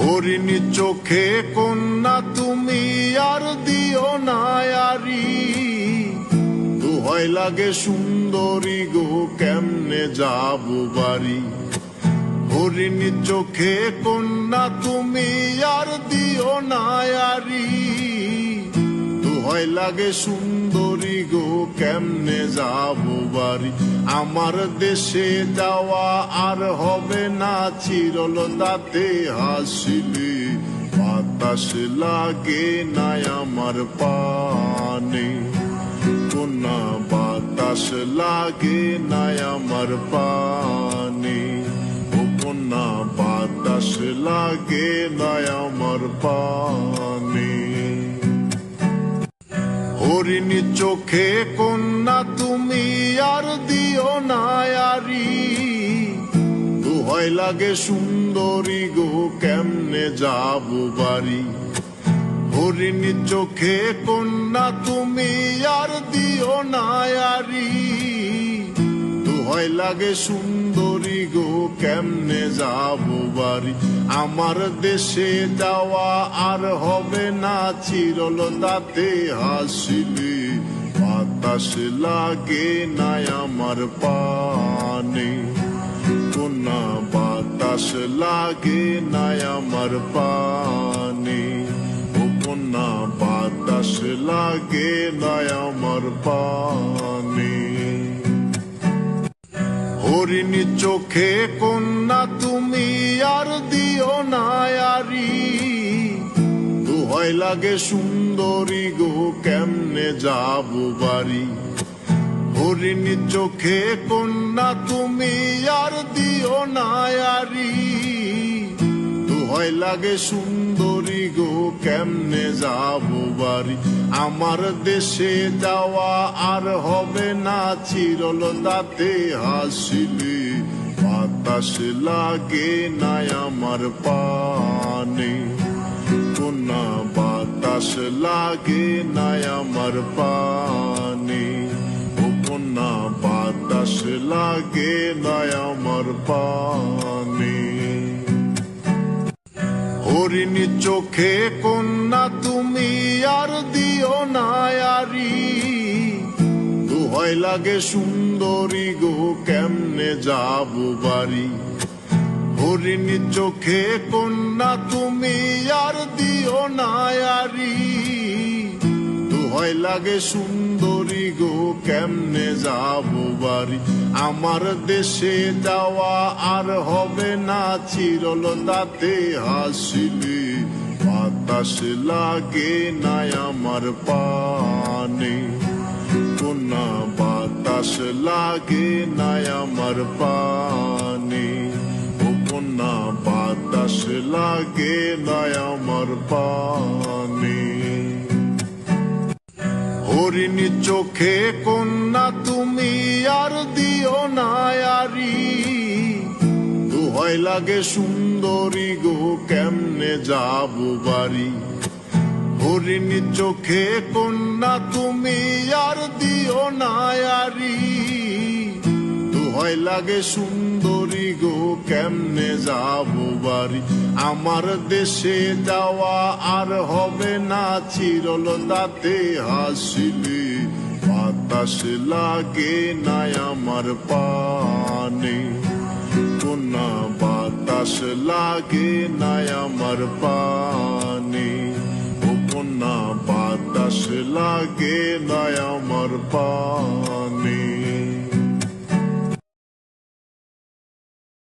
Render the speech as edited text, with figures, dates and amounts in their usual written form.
হরিণী চোখে কন্যা তুমি আর দিও না আরি, দোহাই লাগে সুন্দরী গো কেমনে যাব বাড়ি। হরিণী চোখে কন্যা তুমি আর দিও না আরি, দোহাই লাগে সুন্দরী গো কেমনে যাব বাড়ি। আমার দেশে যাওয়া আর হবে না চিরল তাতে হাসিলে, বাতাস লাগে না আমার পানে কন্যা, বাতাস লাগে না আমার পানে ও কন্যা, বাতাস লাগে না আমার পানে। হরিণী চোখে কন্যা তুমি আর দিও না আরি, দোহাই লাগে সুন্দরী গো কেমনে যাব বাড়ি। হরিণী চোখে কন্যা তুমি আর দিও না আরি, দোহাই লাগে সুন্দরী গো কেমনে যাব বাড়ি। আমার দেশে যাওয়া আর হবে না চিরল তাতে হাসিলে, বাতাস লাগে না আমার পানে কন্যা, বাতাস লাগে না আমার পানে ও কন্যা, বাতাস লাগে না আমার পানে। হরিণী চোখে কন্যা তুমি আর দিও না আরি, দোহাই লাগে সুন্দরী গো কেমনে যাব বাড়ি। হরিণী চোখে কন্যা তুমি আর দিও না আরি, দোহাই লাগে সুন্দরী গো কেমনে যাব বাড়ি। আমার দেশে যাওয়া আর হবে না চিরল তাতে হাসিলে, বাতাস লাগে না আমার পানে কন্যা, বাতাস লাগে না আমার পানে ও কন্যা, বাতাস লাগে না আমার পানে। হরিণী চোখে কন্যা তুমি আর দিও না আরি, দোহাই লাগে সুন্দরী গো কেমনে যাব বাড়ি। হরিণী চোখে কন্যা তুমি আর দিও না আরি, দোহাই লাগে সুন্দরী গো কেমনে যাব বাড়ি। আমার দেশে যাওয়া আর হবে না চিরল তাতে হাসিলে, বাতাস লাগে না আমার পানে কন্যা, বাতাস লাগে না আমার পানে ও কন্যা, বাতাস লাগে না আমার পানে। হরিণী চোখে কন্যা তুমি আর দিও না আরি, দোহাই লাগে সুন্দরী গো কেমনে যাব বাড়ি। হরিণী চোখে কন্যা তুমি আর দিও না আরি, দোহাই লাগে সুন্দরী গো কেমনে যাব বাড়ি। আমার দেশে যাওয়া আর হবে না চিরল তাতে হাসিলে, বাতাস লাগে না আমার পানে কন্যা, বাতাস লাগে না আমার পানে ও কন্যা, বাতাস লাগে না আমার পানে।